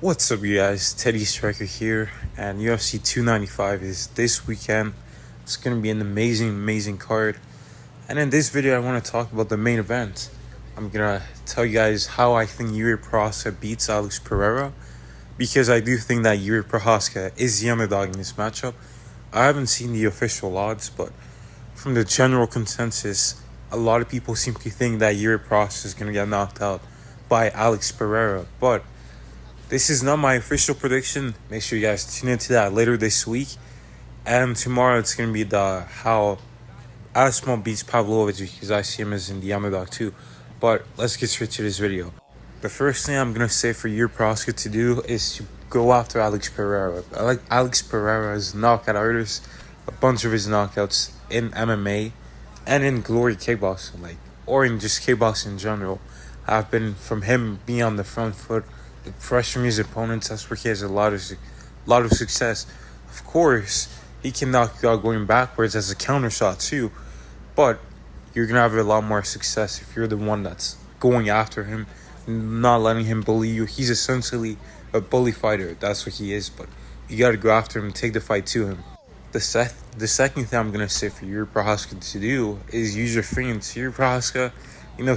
What's up, you guys? Teddy Striker here, and UFC 295 is this weekend. It's going to be an amazing card. And in this video, I want to talk about the main event. I'm going to tell you guys how I think Jiri Prochazka beats Alex Pereira, because I do think that Jiri Prochazka is the underdog in this matchup. I haven't seen the official odds, but from the general consensus, a lot of people seem to think that Jiri Prochazka is going to get knocked out by Alex Pereira, but this is not my official prediction. Make sure you guys tune into that later this week. And tomorrow it's going to be the how Asmo beats Pavlovich, because I see him as in the underdog too. But let's get straight to this video. The first thing I'm going to say for Jiri Prochazka to do is to go after Alex Pereira. I like Alex Pereira's knockout artist. A bunch of his knockouts in MMA and in Glory Kickboxing, or in just kickboxing in general, have been from him being on the front foot, pressuring his opponents. That's where he has a lot of success. Of course, he can knock you out going backwards as a counter shot too, but you're gonna have a lot more success if you're the one that's going after him, not letting him bully you. He's essentially a bully fighter. That's what he is. But you gotta go after him and take the fight to him. The second thing I'm gonna say for Jiri Prochazka to do is use your feints. Jiri Prochazka,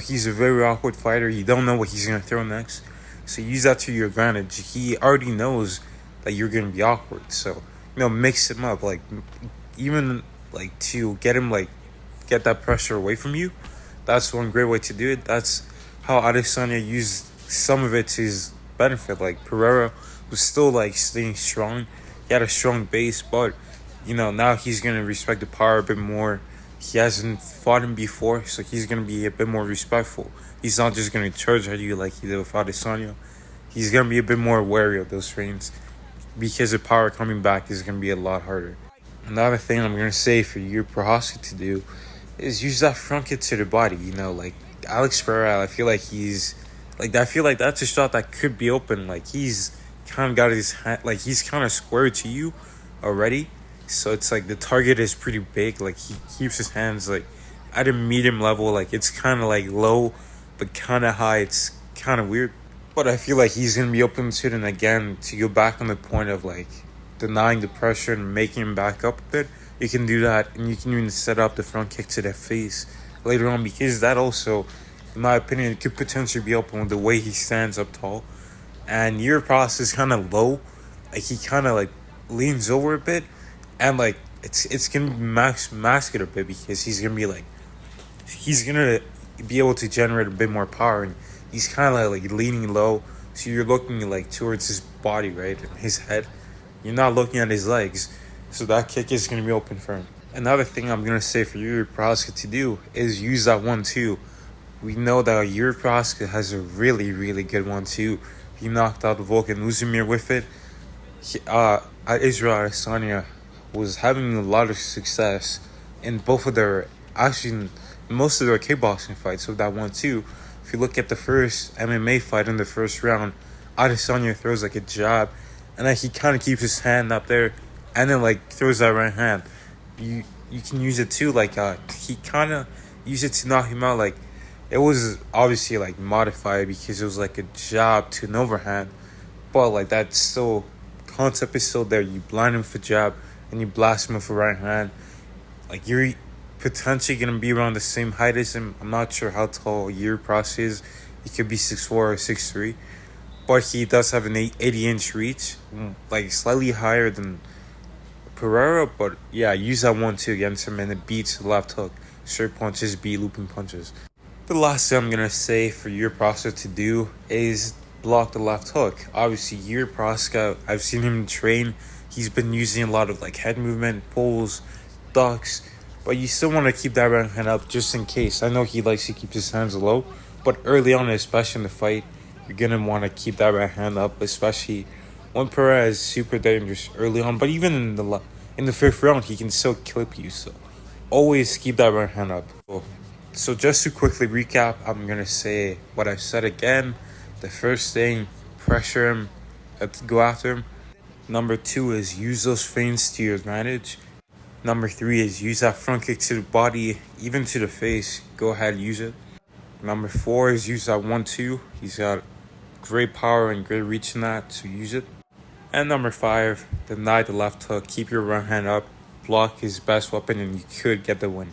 he's a very awkward fighter. You don't know what he's gonna throw next. So use that to your advantage. He already knows that you're going to be awkward. So, mix him up. Even to get him, get that pressure away from you. That's one great way to do it. That's how Adesanya used some of it to his benefit. Pereira was still, staying strong. He had a strong base, but, now he's going to respect the power a bit more. He hasn't fought him before, so he's going to be a bit more respectful. He's not just going to charge at you like he did with Adesanya. He's going to be a bit more wary of those feints, because the power coming back is going to be a lot harder. Another thing I'm going to say for Jiri Prochazka to do is use that front kick to the body. Alex Pereira, I feel like that's a shot that could be open. He's kind of got his hand, he's kind of square to you already. So it's the target is pretty big. He keeps his hands at a medium level. It's kind of low but kind of high. It's kind of weird. But I feel like he's going to be open to it. And again, to go back on the point of denying the pressure and making him back up a bit, you can do that. And you can even set up the front kick to their face later on, because that also, in my opinion, could potentially be open with the way he stands up tall. And Jiri Prochazka is kind of low. He kind of leans over a bit. And it's gonna mask it a bit, because he's gonna be able to generate a bit more power, and he's kind of leaning low, so you're looking towards his body, right, and his head. You're not looking at his legs, so that kick is gonna be open for him. Another thing I'm gonna say for Jiri Prochazka to do is use that 1-2. We know that Jiri Prochazka has a really good 1-2. He knocked out Volkan Oezdemir with it. Israel Adesanya was having a lot of success in most of their kickboxing fights with that 1-2. If you look at the first MMA fight in the first round, Adesanya throws a jab, and then he kind of keeps his hand up there, and then throws that right hand. You can use it too. He kind of used it to knock him out. It was obviously modified, because it was a jab to an overhand, but that still concept is still there. You blind him with a jab, and you blast him with a right hand. You're potentially going to be around the same height as him. I'm not sure how tall Jiri Prochazka is. He could be 6'4" or 6'3", but he does have an 80-inch reach, slightly higher than Pereira. But yeah, use that 1-2 against him, and it beats the left hook. Straight punches beat looping punches. The last thing I'm going to say for Jiri Prochazka to do is block the left hook. Obviously, Jiri Prochazka, I've seen him train. He's been using a lot of head movement, pulls, ducks, but you still want to keep that right hand up just in case. I know he likes to keep his hands low, but early on, especially in the fight, you're going to want to keep that right hand up, especially when Pereira is super dangerous early on. But even in the fifth round, he can still clip you, so always keep that right hand up. So just to quickly recap, I'm going to say what I said again. The first thing, pressure him, go after him. Number 2 is use those feints to your advantage. Number 3 is use that front kick to the body, even to the face. Go ahead, use it. Number 4 is use that 1-2. He's got great power and great reach in that to use it. And number 5, deny the left hook. Keep your right hand up, block his best weapon, and you could get the win.